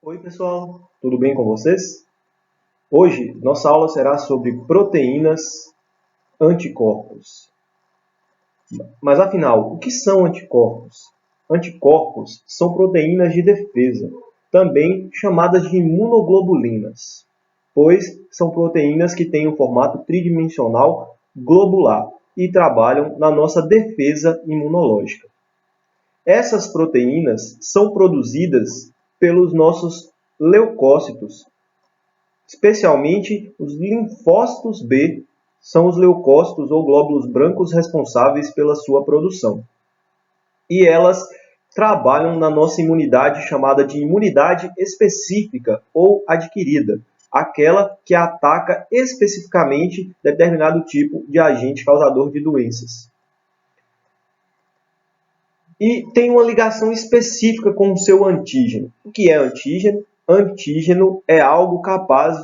Oi, pessoal, tudo bem com vocês? Hoje, nossa aula será sobre proteínas anticorpos. Mas afinal, o que são anticorpos? Anticorpos são proteínas de defesa, também chamadas de imunoglobulinas, pois são proteínas que têm um formato tridimensional globular e trabalham na nossa defesa imunológica. Essas proteínas são produzidas pelos nossos leucócitos, especialmente os linfócitos B, são os leucócitos ou glóbulos brancos responsáveis pela sua produção. E elas trabalham na nossa imunidade chamada de imunidade específica ou adquirida, aquela que ataca especificamente determinado tipo de agente causador de doenças. E tem uma ligação específica com o seu antígeno. O que é antígeno? Antígeno é algo capaz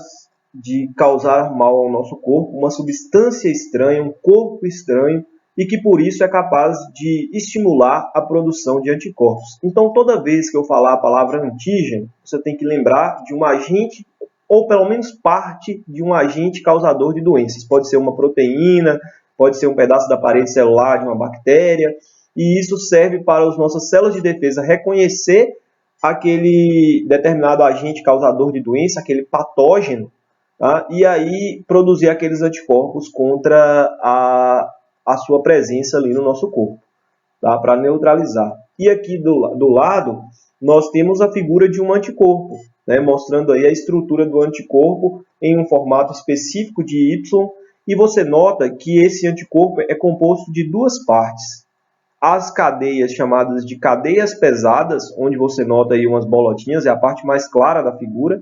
de causar mal ao nosso corpo, uma substância estranha, um corpo estranho, e que por isso é capaz de estimular a produção de anticorpos. Então, toda vez que eu falar a palavra antígeno, você tem que lembrar de um agente, ou pelo menos parte de um agente causador de doenças. Pode ser uma proteína, pode ser um pedaço da parede celular de uma bactéria, e isso serve para as nossas células de defesa reconhecer aquele determinado agente causador de doença, aquele patógeno, tá? E aí produzir aqueles anticorpos contra a sua presença ali no nosso corpo, tá? Para neutralizar. E aqui do lado, nós temos a figura de um anticorpo, né? Mostrando aí a estrutura do anticorpo em um formato específico de Y, e você nota que esse anticorpo é composto de duas partes. As cadeias chamadas de cadeias pesadas, onde você nota aí umas bolotinhas, é a parte mais clara da figura,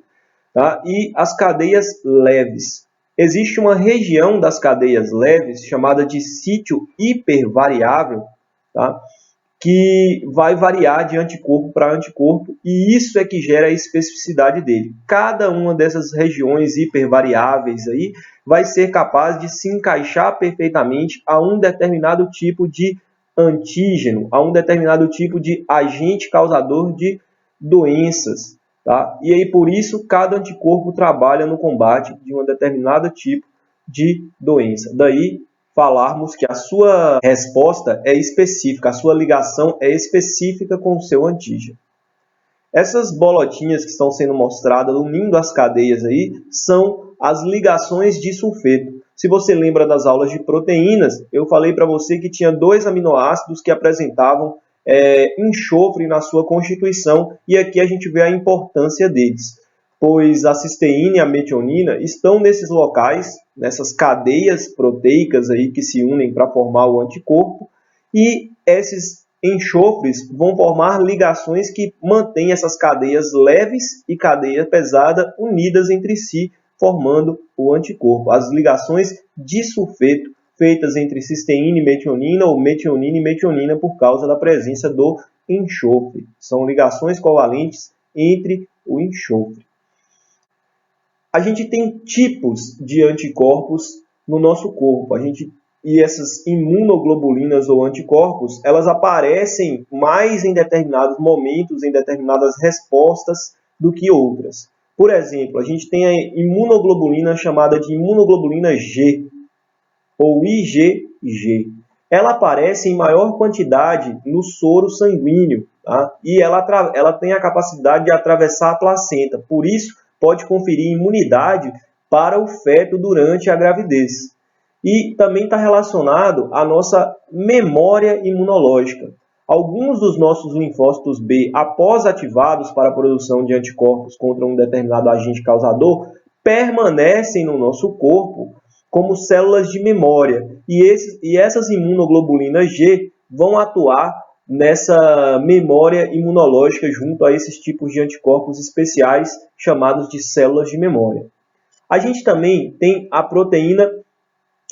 tá? E as cadeias leves. Existe uma região das cadeias leves chamada de sítio hipervariável, tá? Que vai variar de anticorpo para anticorpo, e isso é que gera a especificidade dele. Cada uma dessas regiões hipervariáveis aí vai ser capaz de se encaixar perfeitamente a um determinado tipo de antígeno, a um determinado tipo de agente causador de doenças. Tá? E aí, por isso, cada anticorpo trabalha no combate de um determinado tipo de doença. Daí, falarmos que a sua resposta é específica, a sua ligação é específica com o seu antígeno. Essas bolotinhas que estão sendo mostradas, unindo as cadeias aí, são as ligações de sulfeto. Se você lembra das aulas de proteínas, eu falei para você que tinha dois aminoácidos que apresentavam enxofre na sua constituição, e aqui a gente vê a importância deles, pois a cisteína e a metionina estão nesses locais, nessas cadeias proteicas aí que se unem para formar o anticorpo, e esses enxofres vão formar ligações que mantêm essas cadeias leves e cadeia pesada unidas entre si, formando o anticorpo. As ligações de sulfeto feitas entre cisteína e metionina, ou metionina e metionina, por causa da presença do enxofre. São ligações covalentes entre o enxofre. A gente tem tipos de anticorpos no nosso corpo. E essas imunoglobulinas ou anticorpos, elas aparecem mais em determinados momentos, em determinadas respostas, do que outras. Por exemplo, a gente tem a imunoglobulina chamada de imunoglobulina G, ou IgG. Ela aparece em maior quantidade no soro sanguíneo, tá? E ela tem a capacidade de atravessar a placenta, por isso pode conferir imunidade para o feto durante a gravidez. E também está relacionado à nossa memória imunológica. Alguns dos nossos linfócitos B, após ativados para a produção de anticorpos contra um determinado agente causador, permanecem no nosso corpo como células de memória. E essas imunoglobulinas G vão atuar nessa memória imunológica junto a esses tipos de anticorpos especiais chamados de células de memória. A gente também tem a proteína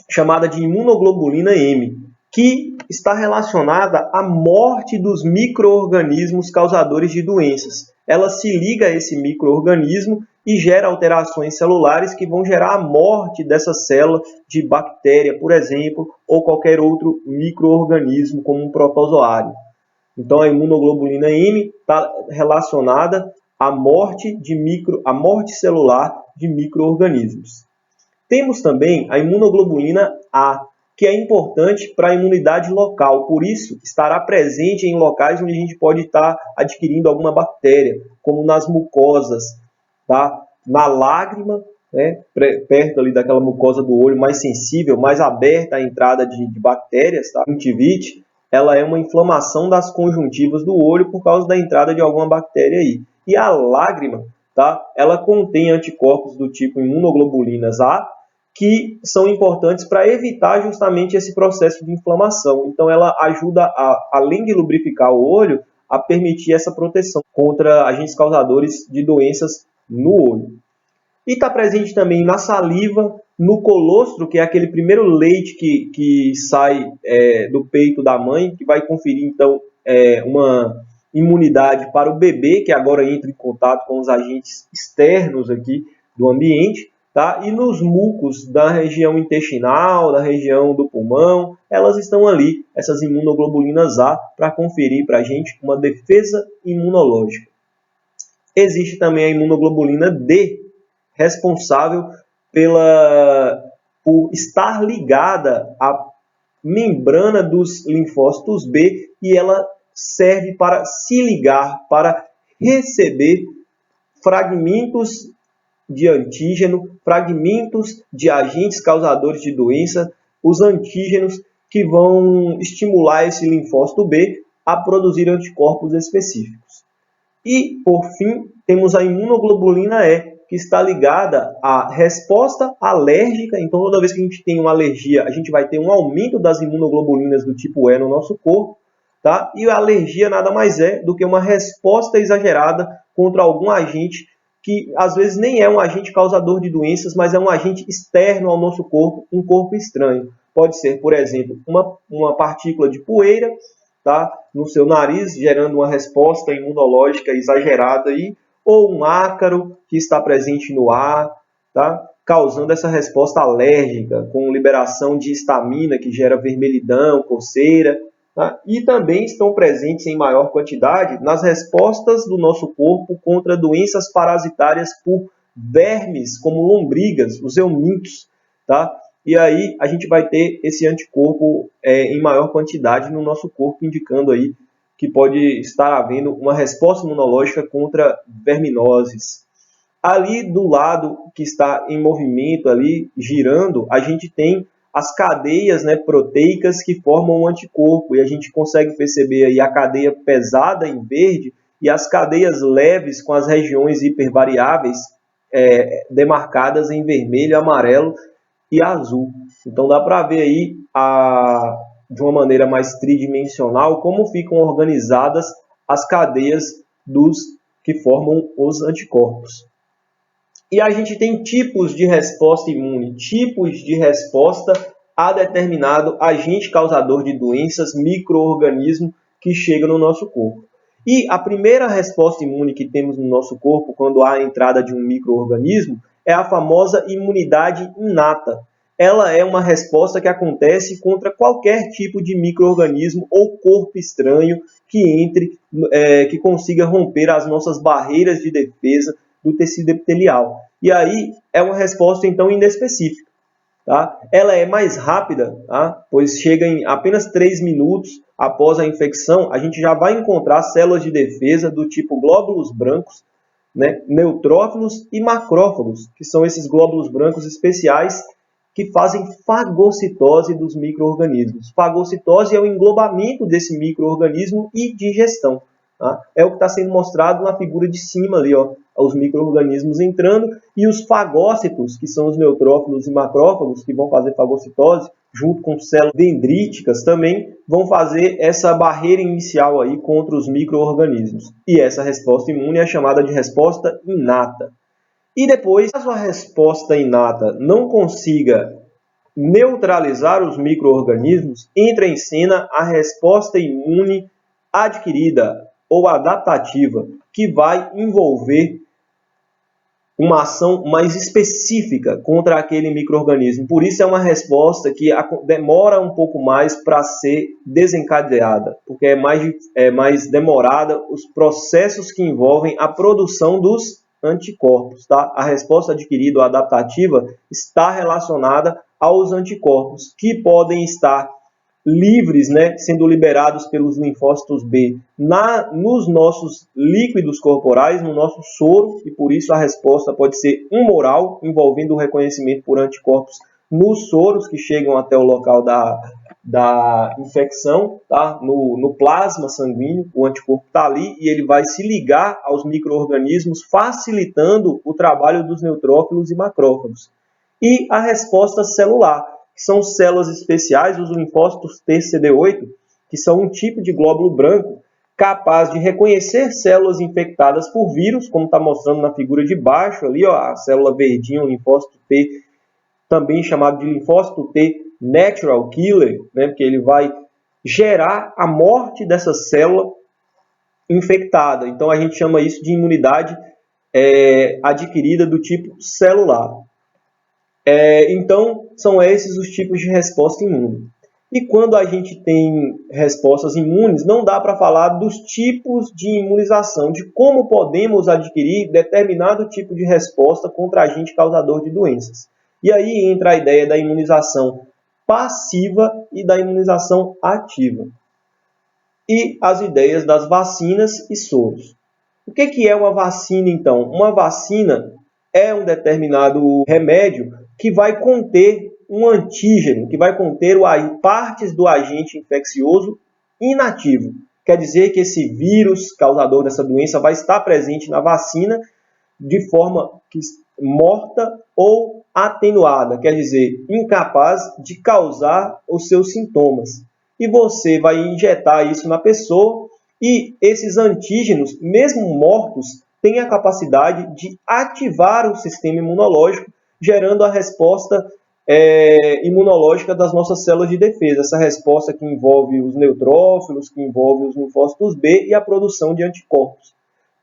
chamada de imunoglobulina M, que está relacionada à morte dos micro-organismos causadores de doenças. Ela se liga a esse micro-organismo e gera alterações celulares que vão gerar a morte dessa célula de bactéria, por exemplo, ou qualquer outro micro-organismo, como um protozoário. Então, a imunoglobulina M está relacionada a morte celular de micro-organismos. Temos também a imunoglobulina A, que é importante para a imunidade local, por isso estará presente em locais onde a gente pode estar adquirindo alguma bactéria, como nas mucosas, tá? Na lágrima, né? Perto ali daquela mucosa do olho mais sensível, mais aberta à entrada de bactérias, tá? Conjuntivite, ela é uma inflamação das conjuntivas do olho por causa da entrada de alguma bactéria aí. E a lágrima, tá? Ela contém anticorpos do tipo imunoglobulinas A, que são importantes para evitar justamente esse processo de inflamação. Então, ela ajuda, além de lubrificar o olho, a permitir essa proteção contra agentes causadores de doenças no olho. E está presente também na saliva, no colostro, que é aquele primeiro leite que sai do peito da mãe, que vai conferir, então, uma imunidade para o bebê, que agora entra em contato com os agentes externos aqui do ambiente. Tá? E nos mucos da região intestinal, da região do pulmão, elas estão ali, essas imunoglobulinas A, para conferir para a gente uma defesa imunológica. Existe também a imunoglobulina D, responsável por estar ligada à membrana dos linfócitos B, e ela serve para se ligar, para receber fragmentos de antígeno, fragmentos de agentes causadores de doença, os antígenos que vão estimular esse linfócito B a produzir anticorpos específicos. E, por fim, temos a imunoglobulina E, que está ligada à resposta alérgica. Então, toda vez que a gente tem uma alergia, a gente vai ter um aumento das imunoglobulinas do tipo E no nosso corpo. Tá? E a alergia nada mais é do que uma resposta exagerada contra algum agente que às vezes nem é um agente causador de doenças, mas é um agente externo ao nosso corpo, um corpo estranho. Pode ser, por exemplo, uma partícula de poeira, tá, no seu nariz, gerando uma resposta imunológica exagerada aí, ou um ácaro que está presente no ar, tá, causando essa resposta alérgica, com liberação de histamina, que gera vermelhidão, coceira. Tá? E também estão presentes em maior quantidade nas respostas do nosso corpo contra doenças parasitárias por vermes, como lombrigas, os eumintos. Tá? E aí a gente vai ter esse anticorpo em maior quantidade no nosso corpo, indicando aí que pode estar havendo uma resposta imunológica contra verminoses. Ali do lado que está em movimento, ali girando, a gente tem as cadeias, né, proteicas que formam um anticorpo, e a gente consegue perceber aí a cadeia pesada em verde e as cadeias leves com as regiões hipervariáveis demarcadas em vermelho, amarelo e azul. Então dá para ver aí de uma maneira mais tridimensional como ficam organizadas as cadeias que formam os anticorpos. E a gente tem tipos de resposta imune, tipos de resposta a determinado agente causador de doenças, micro-organismo que chega no nosso corpo. E a primeira resposta imune que temos no nosso corpo quando há a entrada de um micro-organismo é a famosa imunidade inata. Ela é uma resposta que acontece contra qualquer tipo de micro-organismo ou corpo estranho que consiga romper as nossas barreiras de defesa do tecido epitelial. E aí é uma resposta, então, inespecífica. Tá? Ela é mais rápida, tá? Pois chega em apenas 3 minutos após a infecção, a gente já vai encontrar células de defesa do tipo glóbulos brancos, né? Neutrófilos e macrófagos, que são esses glóbulos brancos especiais que fazem fagocitose dos micro-organismos. Fagocitose é o englobamento desse micro-organismo e digestão. Tá? É o que está sendo mostrado na figura de cima ali, ó, os micro-organismos entrando, e os fagócitos, que são os neutrófilos e macrófagos, que vão fazer fagocitose, junto com células dendríticas também, vão fazer essa barreira inicial aí contra os micro-organismos. E essa resposta imune é chamada de resposta inata. E depois, caso a resposta inata não consiga neutralizar os micro-organismos, entra em cena a resposta imune adquirida ou adaptativa, que vai envolver uma ação mais específica contra aquele micro-organismo. Por isso é uma resposta que demora um pouco mais para ser desencadeada, porque é mais demorada os processos que envolvem a produção dos anticorpos. Tá? A resposta adquirida ou adaptativa está relacionada aos anticorpos, que podem estar livres, né, sendo liberados pelos linfócitos B nos nossos líquidos corporais, no nosso soro, e por isso a resposta pode ser humoral, envolvendo o reconhecimento por anticorpos nos soros que chegam até o local da infecção, tá? No plasma sanguíneo, o anticorpo está ali e ele vai se ligar aos micro-organismos, facilitando o trabalho dos neutrófilos e macrófagos. E a resposta celular, que são células especiais, os linfócitos TCD8, que são um tipo de glóbulo branco capaz de reconhecer células infectadas por vírus, como está mostrando na figura de baixo, ali, ó, a célula verdinha, o linfócito T, também chamado de linfócito T natural killer, né, porque ele vai gerar a morte dessa célula infectada. Então a gente chama isso de imunidade adquirida do tipo celular. Então, são esses os tipos de resposta imune. E quando a gente tem respostas imunes, não dá para falar dos tipos de imunização, de como podemos adquirir determinado tipo de resposta contra agente causador de doenças. E aí entra a ideia da imunização passiva e da imunização ativa. E as ideias das vacinas e soros. O que é uma vacina, então? Uma vacina é um determinado remédio que vai conter um antígeno, que vai conter partes do agente infeccioso inativo. Quer dizer que esse vírus causador dessa doença vai estar presente na vacina de forma morta ou atenuada, quer dizer, incapaz de causar os seus sintomas. E você vai injetar isso na pessoa e esses antígenos, mesmo mortos, têm a capacidade de ativar o sistema imunológico, gerando a resposta imunológica das nossas células de defesa. Essa resposta que envolve os neutrófilos, que envolve os linfócitos B e a produção de anticorpos.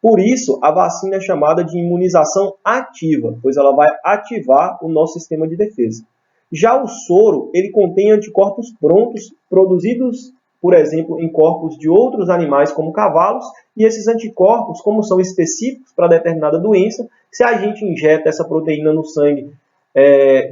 Por isso, a vacina é chamada de imunização ativa, pois ela vai ativar o nosso sistema de defesa. Já o soro, ele contém anticorpos prontos, produzidos, por exemplo, em corpos de outros animais, como cavalos, e esses anticorpos, como são específicos para determinada doença, se a gente injeta essa proteína no sangue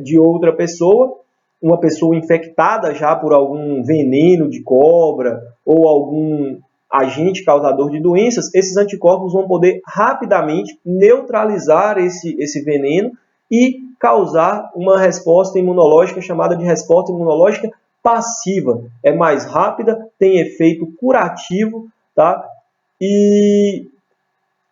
de outra pessoa, uma pessoa infectada já por algum veneno de cobra ou algum agente causador de doenças, esses anticorpos vão poder rapidamente neutralizar esse veneno e causar uma resposta imunológica chamada de resposta imunológica passiva. É mais rápida, tem efeito curativo, tá? E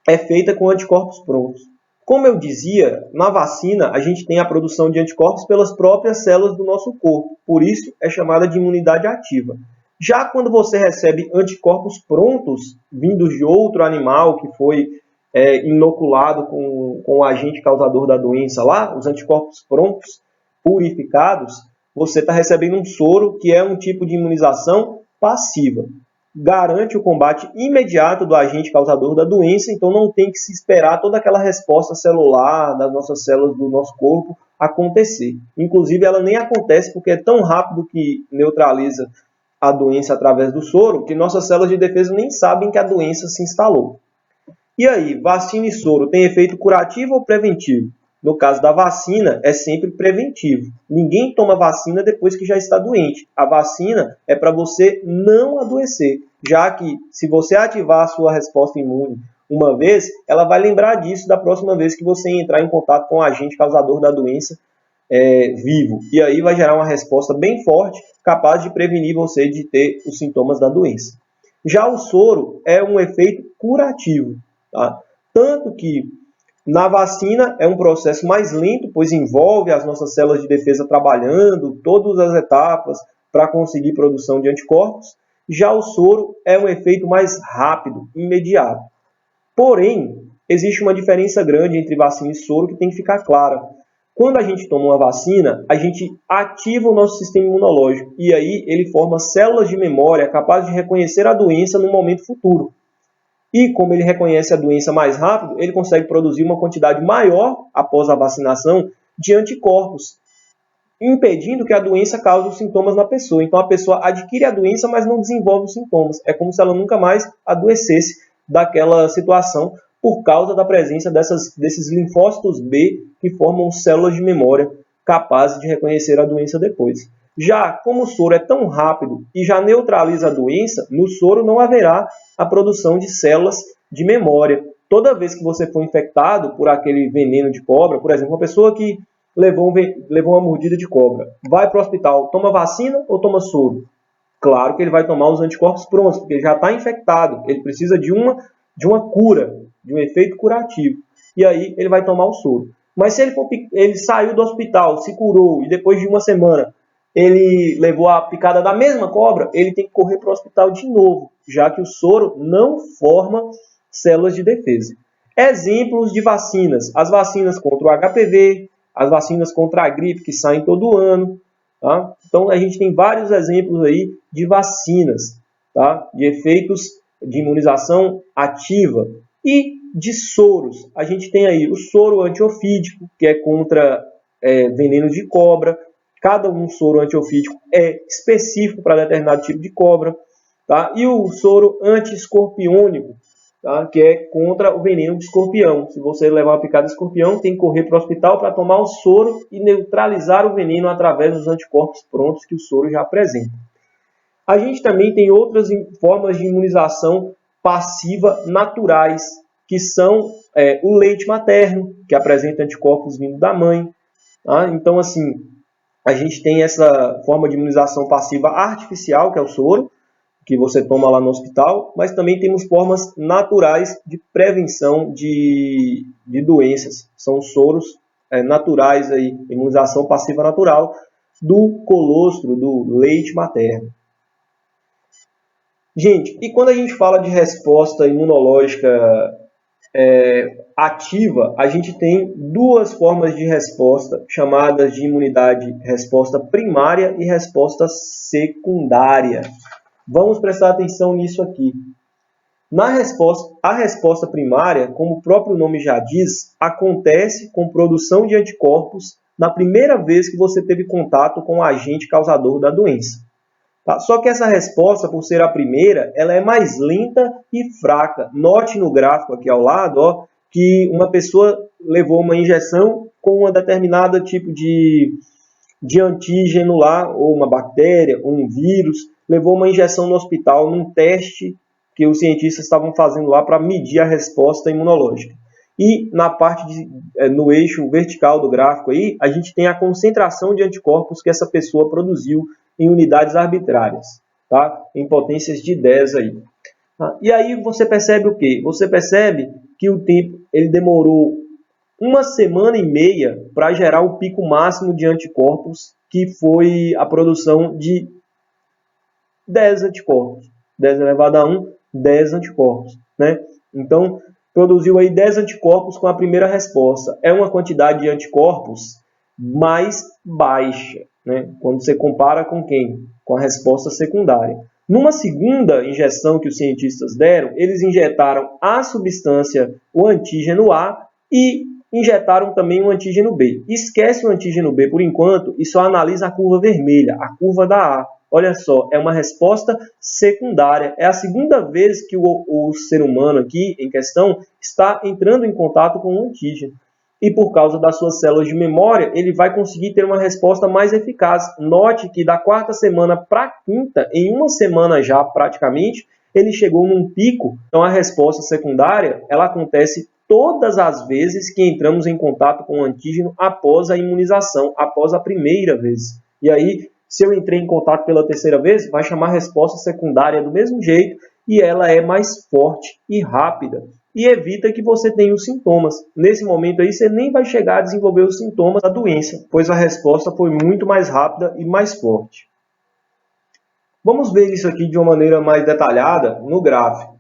é feita com anticorpos prontos. Como eu dizia, na vacina a gente tem a produção de anticorpos pelas próprias células do nosso corpo, por isso é chamada de imunidade ativa. Já quando você recebe anticorpos prontos, vindos de outro animal que foi inoculado com o agente causador da doença lá, os anticorpos prontos, purificados, você está recebendo um soro que é um tipo de imunização passiva. Garante o combate imediato do agente causador da doença, então não tem que se esperar toda aquela resposta celular das nossas células do nosso corpo acontecer. Inclusive, ela nem acontece porque é tão rápido que neutraliza a doença através do soro que nossas células de defesa nem sabem que a doença se instalou. E aí, vacina e soro tem efeito curativo ou preventivo? No caso da vacina, é sempre preventivo. Ninguém toma vacina depois que já está doente. A vacina é para você não adoecer, já que se você ativar a sua resposta imune uma vez, ela vai lembrar disso da próxima vez que você entrar em contato com o agente causador da doença vivo. E aí vai gerar uma resposta bem forte, capaz de prevenir você de ter os sintomas da doença. Já o soro é um efeito curativo, tá? Tanto que na vacina é um processo mais lento, pois envolve as nossas células de defesa trabalhando todas as etapas para conseguir produção de anticorpos. Já o soro é um efeito mais rápido, imediato. Porém, existe uma diferença grande entre vacina e soro que tem que ficar clara. Quando a gente toma uma vacina, a gente ativa o nosso sistema imunológico e aí ele forma células de memória capazes de reconhecer a doença no momento futuro. E como ele reconhece a doença mais rápido, ele consegue produzir uma quantidade maior após a vacinação de anticorpos, impedindo que a doença cause os sintomas na pessoa. Então a pessoa adquire a doença, mas não desenvolve os sintomas. É como se ela nunca mais adoecesse daquela situação por causa da presença desses linfócitos B que formam células de memória capazes de reconhecer a doença depois. Já como o soro é tão rápido e já neutraliza a doença, no soro não haverá a produção de células de memória. Toda vez que você for infectado por aquele veneno de cobra, por exemplo, uma pessoa que levou uma mordida de cobra, vai para o hospital, toma vacina ou toma soro? Claro que ele vai tomar os anticorpos prontos, porque ele já está infectado, ele precisa de uma cura, de um efeito curativo. E aí ele vai tomar o soro. Mas se ele saiu do hospital, se curou e depois de uma semana ele levou a picada da mesma cobra, ele tem que correr para o hospital de novo, já que o soro não forma células de defesa. Exemplos de vacinas: as vacinas contra o HPV, as vacinas contra a gripe que saem todo ano. Tá? Então a gente tem vários exemplos aí de vacinas, tá? De efeitos de imunização ativa. E de soros, a gente tem aí o soro antiofídico, que é contra veneno de cobra. Cada um soro antiofídico é específico para determinado tipo de cobra. Tá? E o soro anti-escorpiônico, tá? Que é contra o veneno de escorpião. Se você levar uma picada de escorpião, tem que correr para o hospital para tomar o soro e neutralizar o veneno através dos anticorpos prontos que o soro já apresenta. A gente também tem outras formas de imunização passiva naturais, que são o leite materno, que apresenta anticorpos vindo da mãe. Tá? Então, assim, a gente tem essa forma de imunização passiva artificial, que é o soro, que você toma lá no hospital, mas também temos formas naturais de prevenção de doenças. São soros naturais, aí, imunização passiva natural do colostro, do leite materno. Gente, e quando a gente fala de resposta imunológica ativa, a gente tem duas formas de resposta, chamadas de imunidade resposta primária e resposta secundária. Vamos prestar atenção nisso aqui. A resposta primária, como o próprio nome já diz, acontece com produção de anticorpos na primeira vez que você teve contato com o agente causador da doença. Tá? Só que essa resposta, por ser a primeira, ela é mais lenta e fraca. Note no gráfico aqui ao lado, ó, que uma pessoa levou uma injeção com um determinado tipo de antígeno lá, ou uma bactéria, ou um vírus, levou uma injeção no hospital num teste que os cientistas estavam fazendo lá para medir a resposta imunológica. E na parte no eixo vertical do gráfico aí, a gente tem a concentração de anticorpos que essa pessoa produziu em unidades arbitrárias, tá? Em potências de 10 aí. E aí você percebe o quê? Você percebe que o tempo ele demorou uma semana e meia para gerar o pico máximo de anticorpos, que foi a produção de 10 anticorpos. 10 elevado a 1, 10 anticorpos. Né? Então, produziu aí 10 anticorpos com a primeira resposta. É uma quantidade de anticorpos mais baixa, né? Quando você compara com quem? Com a resposta secundária. Numa segunda injeção que os cientistas deram, eles injetaram a substância, o antígeno A, e injetaram também o antígeno B. Esquece o antígeno B por enquanto e só analisa a curva vermelha, a curva da A. Olha só, é uma resposta secundária. É a segunda vez que o ser humano aqui, em questão, está entrando em contato com o antígeno. E por causa das suas células de memória, ele vai conseguir ter uma resposta mais eficaz. Note que da quarta semana para a quinta, em uma semana já praticamente, ele chegou num pico. Então a resposta secundária, ela acontece todas as vezes que entramos em contato com o antígeno após a imunização, após a primeira vez. E aí, se eu entrei em contato pela terceira vez, vai chamar resposta secundária do mesmo jeito e ela é mais forte e rápida e evita que você tenha os sintomas. Nesse momento aí, você nem vai chegar a desenvolver os sintomas da doença, pois a resposta foi muito mais rápida e mais forte. Vamos ver isso aqui de uma maneira mais detalhada no gráfico.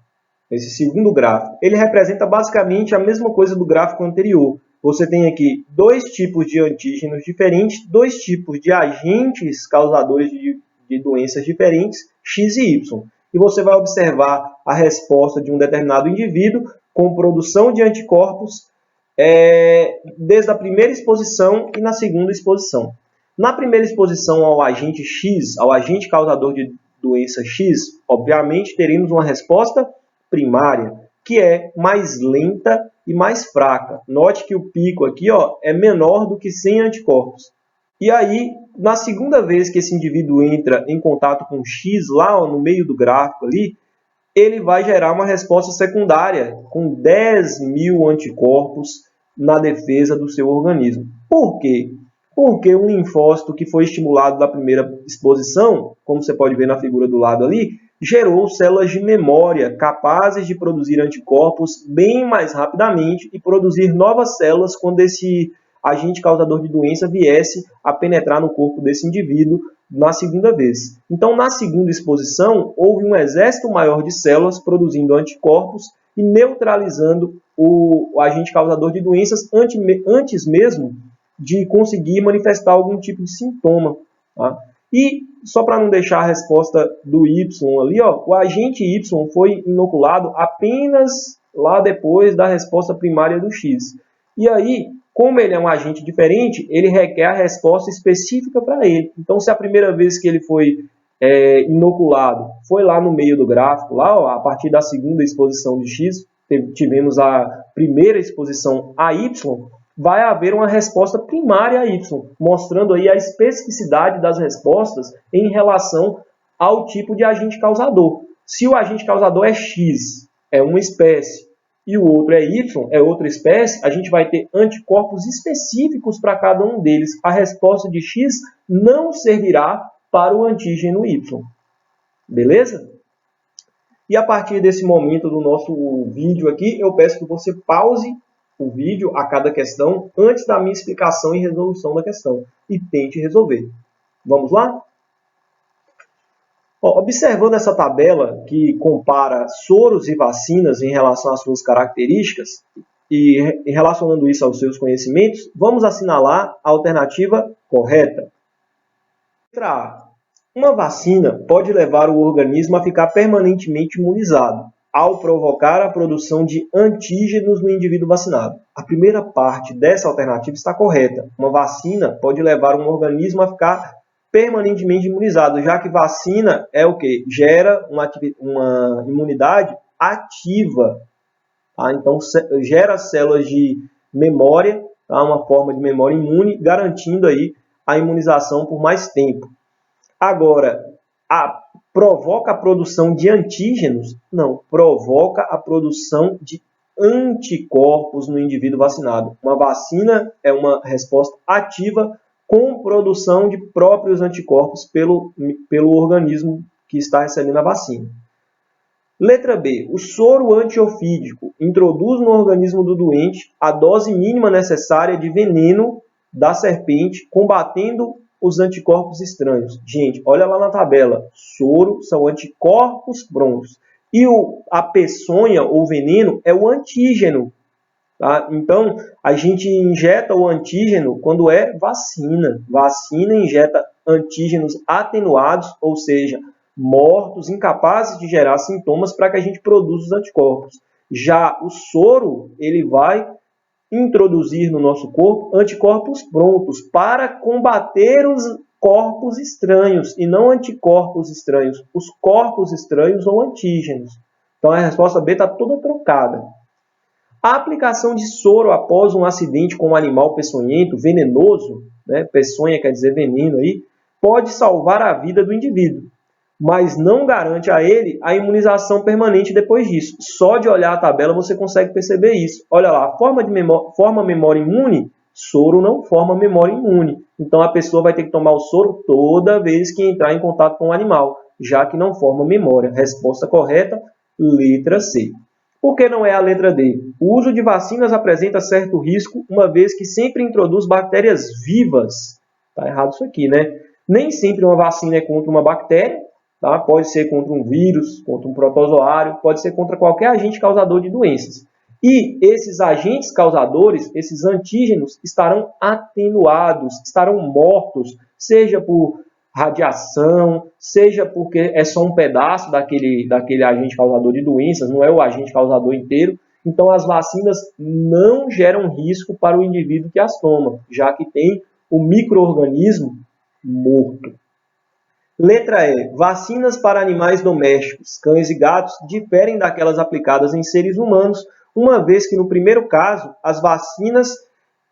Esse segundo gráfico, ele representa basicamente a mesma coisa do gráfico anterior. Você tem aqui dois tipos de antígenos diferentes, dois tipos de agentes causadores de doenças diferentes, X e Y. e você vai observar a resposta de um determinado indivíduo com produção de anticorpos desde a primeira exposição e na segunda exposição. Na primeira exposição ao agente X, ao agente causador de doença X, obviamente teremos uma resposta primária, que é mais lenta e mais fraca. Note que o pico aqui é menor do que 100 anticorpos. E aí, na segunda vez que esse indivíduo entra em contato com X, lá no meio do gráfico ali, ele vai gerar uma resposta secundária com 10.000 anticorpos na defesa do seu organismo. Por quê? Porque um linfócito que foi estimulado da primeira exposição, como você pode ver na figura do lado ali, gerou células de memória capazes de produzir anticorpos bem mais rapidamente e produzir novas células quando esse agente causador de doença viesse a penetrar no corpo desse indivíduo na segunda vez. Então, na segunda exposição, houve um exército maior de células produzindo anticorpos e neutralizando o agente causador de doenças antes mesmo de conseguir manifestar algum tipo de sintoma. Tá? E, só para não deixar a resposta do Y ali, o agente Y foi inoculado apenas lá depois da resposta primária do X. E aí, como ele é um agente diferente, ele requer a resposta específica para ele. Então, se a primeira vez que ele foi inoculado foi lá no meio do gráfico, lá, a partir da segunda exposição de X, tivemos a primeira exposição a Y, vai haver uma resposta primária a Y, mostrando aí a especificidade das respostas em relação ao tipo de agente causador. Se o agente causador é X, é uma espécie, e o outro é Y, é outra espécie, a gente vai ter anticorpos específicos para cada um deles. A resposta de X não servirá para o antígeno Y. Beleza? E a partir desse momento do nosso vídeo aqui, eu peço que você pause o vídeo a cada questão antes da minha explicação e resolução da questão e tente resolver. Vamos lá? Observando essa tabela que compara soros e vacinas em relação às suas características e relacionando isso aos seus conhecimentos, vamos assinalar a alternativa correta. Letra A. Uma vacina pode levar o organismo a ficar permanentemente imunizado, ao provocar a produção de antígenos no indivíduo vacinado. A primeira parte dessa alternativa está correta. Uma vacina pode levar um organismo a ficar permanentemente imunizado, já que vacina é o que? Gera uma imunidade ativa. Tá? Então, gera células de memória, tá? Uma forma de memória imune, garantindo aí a imunização por mais tempo. Agora, provoca a produção de antígenos? Não, provoca a produção de anticorpos no indivíduo vacinado. Uma vacina é uma resposta ativa com produção de próprios anticorpos pelo organismo que está recebendo a vacina. Letra B. O soro antiofídico introduz no organismo do doente a dose mínima necessária de veneno da serpente, combatendo os anticorpos estranhos. Gente, olha lá na tabela. Soro são anticorpos prontos. E a peçonha ou veneno é o antígeno. Tá? Então, a gente injeta o antígeno quando é vacina. Vacina injeta antígenos atenuados, ou seja, mortos, incapazes de gerar sintomas para que a gente produza os anticorpos. Já o soro, ele vai introduzir no nosso corpo anticorpos prontos para combater os corpos estranhos e não anticorpos estranhos. Os corpos estranhos ou antígenos. Então, a resposta B está toda trocada. A aplicação de soro após um acidente com um animal peçonhento, venenoso, né? Peçonha quer dizer veneno aí, pode salvar a vida do indivíduo, mas não garante a ele a imunização permanente depois disso. Só de olhar a tabela você consegue perceber isso. Olha lá, forma memória imune, soro não forma memória imune. Então a pessoa vai ter que tomar o soro toda vez que entrar em contato com o animal, já que não forma memória. Resposta correta, letra C. Por que não é a letra D? O uso de vacinas apresenta certo risco, uma vez que sempre introduz bactérias vivas. Está errado isso aqui, né? Nem sempre uma vacina é contra uma bactéria, tá? Pode ser contra um vírus, contra um protozoário, pode ser contra qualquer agente causador de doenças. E esses agentes causadores, esses antígenos, estarão atenuados, estarão mortos, seja por radiação, seja porque é só um pedaço daquele agente causador de doenças, não é o agente causador inteiro. Então, as vacinas não geram risco para o indivíduo que as toma, já que tem o micro-organismo morto. Letra E. Vacinas para animais domésticos, cães e gatos, diferem daquelas aplicadas em seres humanos, uma vez que, no primeiro caso, as vacinas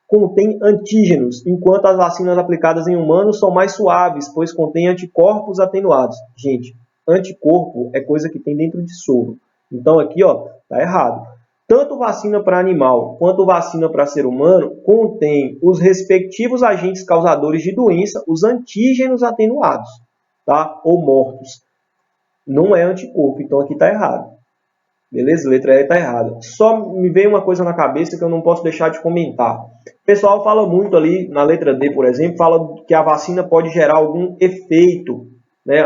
contêm antígenos, enquanto as vacinas aplicadas em humanos são mais suaves, pois contêm anticorpos atenuados. Gente, anticorpo é coisa que tem dentro de soro. Então aqui, ó, tá errado. Tanto vacina para animal quanto vacina para ser humano contém os respectivos agentes causadores de doença, os antígenos atenuados, tá? Ou mortos. Não é anticorpo, então aqui tá errado. Beleza? Letra E está errada. Só me veio uma coisa na cabeça que eu não posso deixar de comentar. O pessoal fala muito ali, na letra D, por exemplo, fala que a vacina pode gerar algum efeito, né?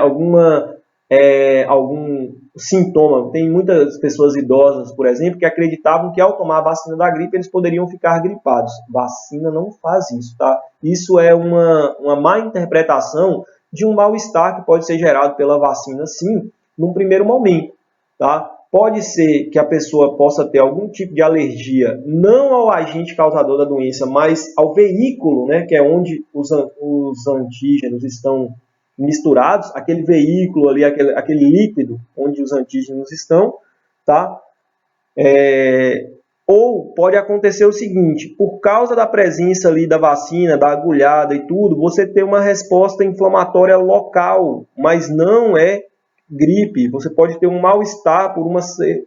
Algum sintoma. Tem muitas pessoas idosas, por exemplo, que acreditavam que ao tomar a vacina da gripe eles poderiam ficar gripados. Vacina não faz isso, tá? Isso é uma má interpretação de um mal-estar que pode ser gerado pela vacina, sim, num primeiro momento, tá? Pode ser que a pessoa possa ter algum tipo de alergia, não ao agente causador da doença, mas ao veículo, né, que é onde os antígenos estão misturados, aquele veículo ali, aquele líquido onde os antígenos estão, tá? Ou pode acontecer o seguinte, por causa da presença ali da vacina, da agulhada e tudo, você ter uma resposta inflamatória local, mas não é gripe. Você pode ter um mal-estar por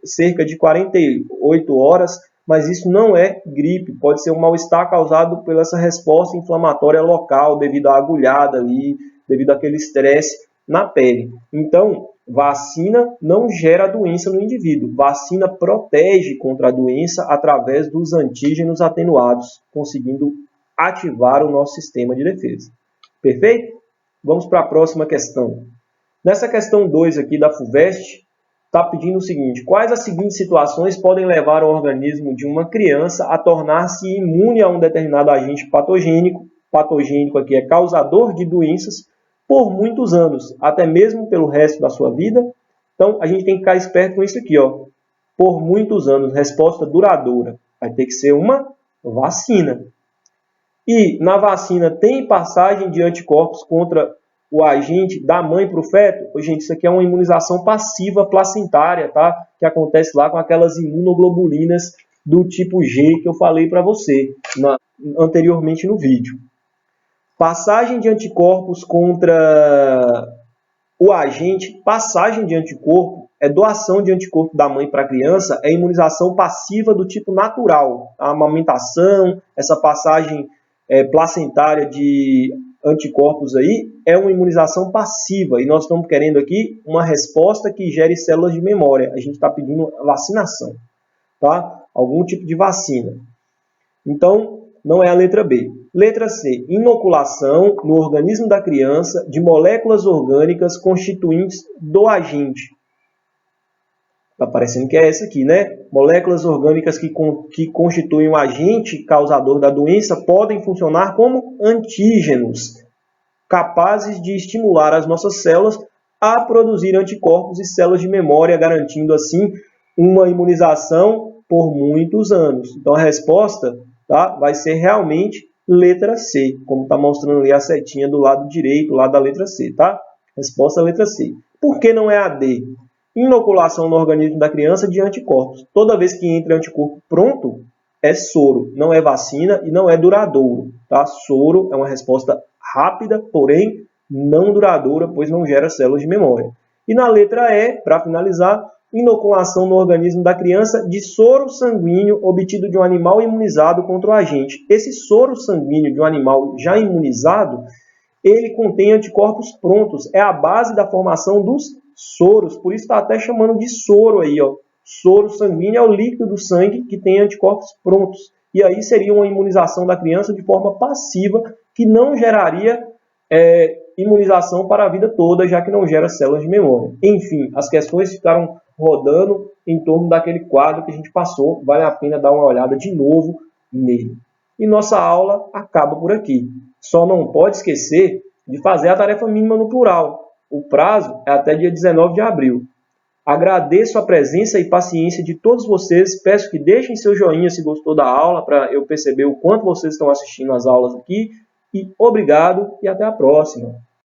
cerca de 48 horas, mas isso não é gripe. Pode ser um mal-estar causado por essa resposta inflamatória local, devido à agulhada ali, devido àquele estresse na pele. Então, vacina não gera doença no indivíduo. Vacina protege contra a doença através dos antígenos atenuados, conseguindo ativar o nosso sistema de defesa. Perfeito? Vamos para a próxima questão. Nessa questão 2 aqui da FUVEST, está pedindo o seguinte: quais as seguintes situações podem levar o organismo de uma criança a tornar-se imune a um determinado agente patogênico? Patogênico aqui é causador de doenças por muitos anos, até mesmo pelo resto da sua vida. Então, a gente tem que ficar esperto com isso aqui, ó. Por muitos anos, resposta duradoura. Vai ter que ser uma vacina. E na vacina tem passagem de anticorpos contra o agente da mãe para o feto? Gente, isso aqui é uma imunização passiva placentária, tá? Que acontece lá com aquelas imunoglobulinas do tipo G que eu falei para você anteriormente no vídeo. Passagem de anticorpos contra o agente, passagem de anticorpo é doação de anticorpo da mãe para a criança, é imunização passiva do tipo natural. A amamentação, essa passagem placentária de anticorpos aí é uma imunização passiva e nós estamos querendo aqui uma resposta que gere células de memória. A gente está pedindo vacinação, tá? Algum tipo de vacina. Então, não é a letra B. Letra C. Inoculação no organismo da criança de moléculas orgânicas constituintes do agente. Está parecendo que é essa aqui, né? Moléculas orgânicas que constituem o agente causador da doença podem funcionar como antígenos, capazes de estimular as nossas células a produzir anticorpos e células de memória, garantindo assim uma imunização por muitos anos. Então a resposta, tá, vai ser realmente letra C, como está mostrando ali a setinha do lado direito, lá da letra C, tá? Resposta letra C. Por que não é a D? Inoculação no organismo da criança de anticorpos. Toda vez que entra anticorpo pronto, é soro, não é vacina e não é duradouro. Tá? Soro é uma resposta rápida, porém não duradoura, pois não gera células de memória. E na letra E, para finalizar, inoculação no organismo da criança de soro sanguíneo obtido de um animal imunizado contra o agente. Esse soro sanguíneo de um animal já imunizado, ele contém anticorpos prontos, é a base da formação dos soros, por isso está até chamando de soro aí, ó. Soro sanguíneo é o líquido do sangue que tem anticorpos prontos. E aí seria uma imunização da criança de forma passiva, que não geraria imunização para a vida toda, já que não gera células de memória. Enfim, as questões ficaram rodando em torno daquele quadro que a gente passou. Vale a pena dar uma olhada de novo nele. E nossa aula acaba por aqui. Só não pode esquecer de fazer a tarefa mínima no plural. O prazo é até dia 19 de abril. Agradeço a presença e paciência de todos vocês. Peço que deixem seu joinha se gostou da aula, para eu perceber o quanto vocês estão assistindo às aulas aqui. E obrigado e até a próxima.